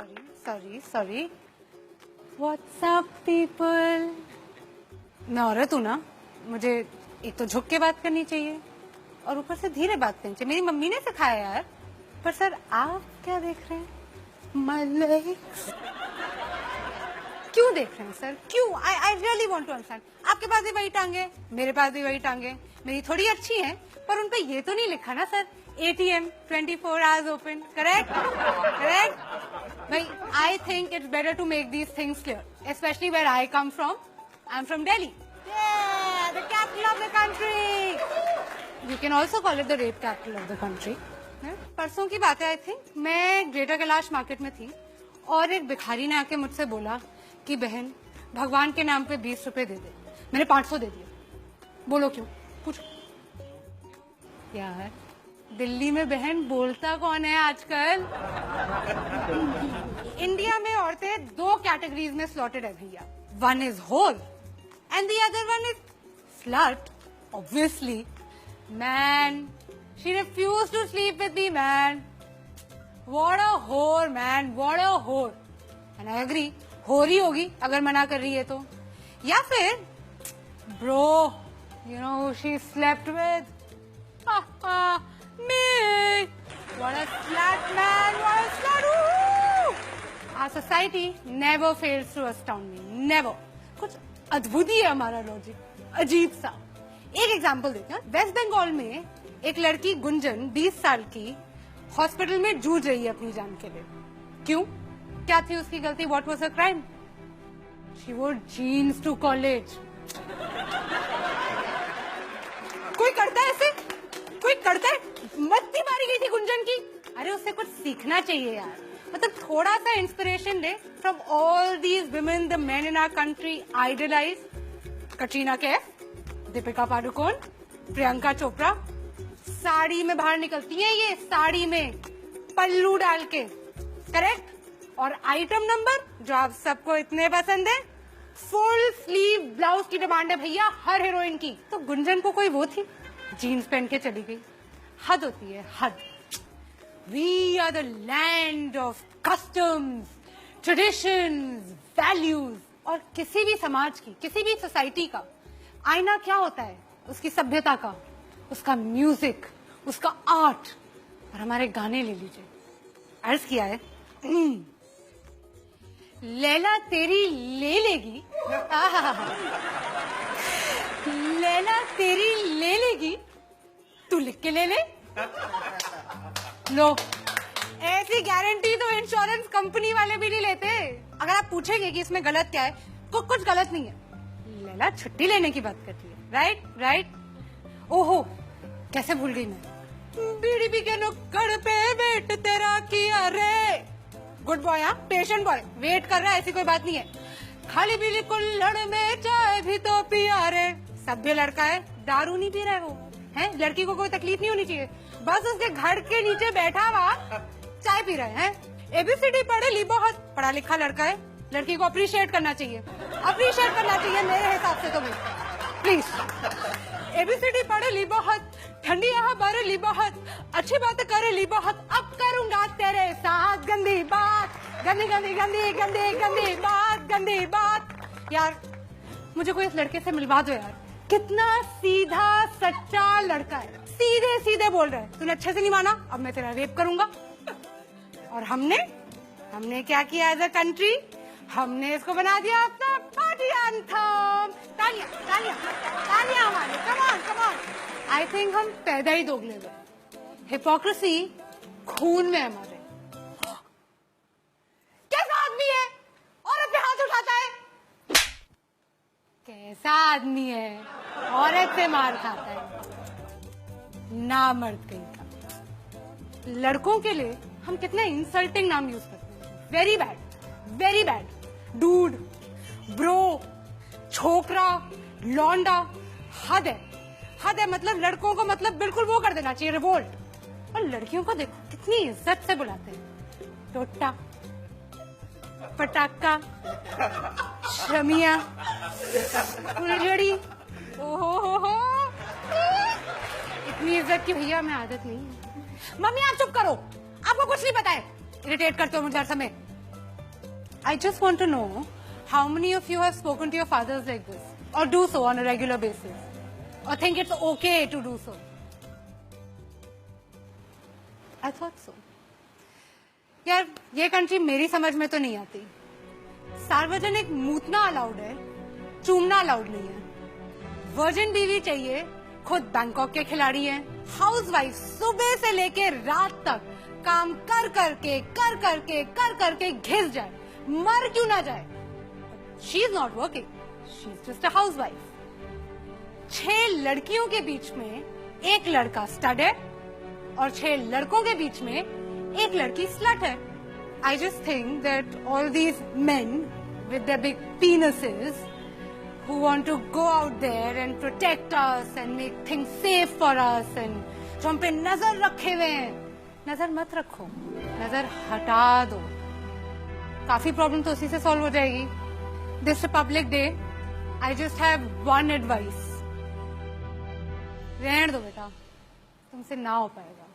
Sorry WhatsApp people. मैं औरत हूँ ना, मुझे एक तो झुक के बात करनी चाहिए और ऊपर से धीरे बात करनी चाहिए। मेरी मम्मी ने सिखाया यार। पर सर आप क्या देख रहे हैं? माय लेग्स क्यों देख रहे हैं सर? क्यों? I really want to understand. आपके पास भी वही टांगे, मेरे पास भी वही टांगे। मेरी थोड़ी अच्छी हैं, पर उन पे ये तो नहीं लिखा ना sir ATM 24 hours open, correct? भाई, I think it's better to make these things clear, especially where I come from. I'm from Delhi. Yeah, the capital of the country. You can also call it the rape capital of the country. परसों की बात है I think, मैं greater Kailash market में थी और एक भिखारी ने आके मुझसे बोला कि बहन भगवान के नाम पे 20 रुपए दे दे। मैंने 500 दे दिए। बोलो क्यों? पूछो। यार दिल्ली में बहन बोलता कौन है आजकल? इंडिया में औरतें 2 कैटेगरीज में स्लॉटेड है भैया। One is hole and the other one is slut. Obviously man, she refuse to sleep with me man. What a whore man, what a होर। एंड आई एग्री, होर ही होगी अगर मना कर रही है तो। या फिर bro, you know she slept with me. What a slut, man! What a slut! Woo! Our society never fails to astound me. Never. कुछ अद्भुत ही है हमारा लॉजिक, अजीब सा। एक एग्जांपल देते हैं। वेस्ट बंगाल में एक लड़की गुंजन 20 साल की हॉस्पिटल में जूझ रही है अपनी जान के लिए। क्यों? क्या थी उसकी गलती? What was her crime? She wore jeans to college. कोई करता है ऐसे? कोई करता है? मत्ती मारी गई थी गुंजन की। अरे उससे कुछ सीखना चाहिए यार। मतलब थोड़ा सा इंस्पिरेशन ले from all these women the men in our country idolize. Katrina Kaif, Deepika Padukone, Priyanka Chopra. Sari में बाहर निकलती हैं ये, साड़ी में पल्लू डाल के, करेक्ट? और आइटम नंबर जो आप सबको इतने पसंद है, फुल स्लीव ब्लाउज की डिमांड है भैया हर हीरोइन की। तो गुंजन को कोई वो थी, जीन्स पहन के चली गई। हद होती है, हद। We are the land of customs, traditions, values. और किसी भी समाज की, किसी भी सोसाइटी का आईना क्या होता है? उसकी सभ्यता का, उसका म्यूजिक, उसका आर्ट। और हमारे गाने ले लीजिए, अर्ज किया है लैला तेरी ले लेगी, लैला तेरी ले लेगी, तू लिख के ले ले। लो, ऐसी गारंटी तो इंश्योरेंस कंपनी वाले भी नहीं लेते। अगर आप पूछेंगे कि इसमें गलत क्या है, तो कुछ गलत नहीं है। लैला छुट्टी लेने की बात करती है, राइट। ओहो, कैसे भूल गई मैं। बीडीपी के नुक्कड़ पे वेट तेरा किया रे। गुड बॉय, हाँ, पेशेंट बॉय, वेट कर रहा है, ऐसी कोई बात नहीं है। खाली पीली कुल्हड़ में चाय भी तो पिया रे। सभ्य लड़का है, दारू नहीं पी रहा है वो, है? लड़की को कोई तकलीफ नहीं होनी चाहिए, बस उसके घर के नीचे बैठा हुआ चाय पी रहे हैं। ABCD पढ़े ली बहुत, पढ़ा लिखा लड़का है। लड़की को अप्रिशिएट करना चाहिए, मेरे हिसाब से तो भाई प्लीज। ABCD पढ़े ली बहुत, ठंडी यहाँ बारे ली बहुत, अच्छी बातें करे ली बहुत। अब करूंगा तेरे साथ गंदी बात, गंदी गंदी गंदी गंदी गंदी बात, गंदी बात। यार मुझे कोई इस लड़के से मिलवा दो यार। कितना सीधा सच्चा लड़का है, सीधे सीधे बोल रहा है। तूने अच्छे से नहीं माना, अब मैं तेरा रेप करूंगा। और हमने क्या किया एज अ कंट्री? हमने इसको बना दिया अपना पार्टी एंथम। तालियां तालियां तालियां हमारे, कम ऑन। आई थिंक हम पैदा ही दोगले हुए। हिपोक्रेसी खून में हमारे। कैसा आदमी है औरत पे हाथ उठाता है? कैसा आदमी है औरत से मार खाता है? ना मर्द कहीं का। लड़कों के लिए हम कितने इंसल्टिंग नाम यूज करते हैं। Very bad. डूड, ब्रो, छोकरा, लौंडा। हद है। मतलब लड़कों को मतलब बिल्कुल वो कर देना चाहिए, रिवोल्ट। और लड़कियों को देखो कितनी इज्जत से बुलाते हैं। टोटा, पटाखा, शमिया, फुलझड़ी। ओहो, इतनी इज्जत की भैया हमें आदत नहीं है। मम्मी आप चुप करो, आपको कुछ नहीं पता है। इरिटेट करते हो मुझे हर समय। I just want to know how many of you have spoken to your fathers like this, or do so on a regular basis, or think it's okay to do so. I thought so. यार ये country मेरी समझ में तो नहीं आती. सार्वजनिक मूतना allowed है, चूमना अलाउड नहीं है. वर्जिन बीवी चाहिए, खुद बैंकॉक के खिलाड़ी हैं. हाउसवाइफ सुबह से लेके रात तक काम कर करके घिस जाए, मर क्यों ना जाए. She is not working, she is just a housewife. 6 लड़कियों के बीच में एक लड़का स्टड है और 6 लड़कों के बीच में एक लड़की स्लट है. I just think that all these men with their big penises who want to go out there and protect us and make things safe for us and जो हम पे नजर रखे हुए हैं, नजर मत रखो, नजर हटा दो. काफी प्रॉब्लम तो उसी से सॉल्व हो जाएगी. This Republic Day, I just have one advice. रहने दो बेटा, तुमसे ना हो पाएगा.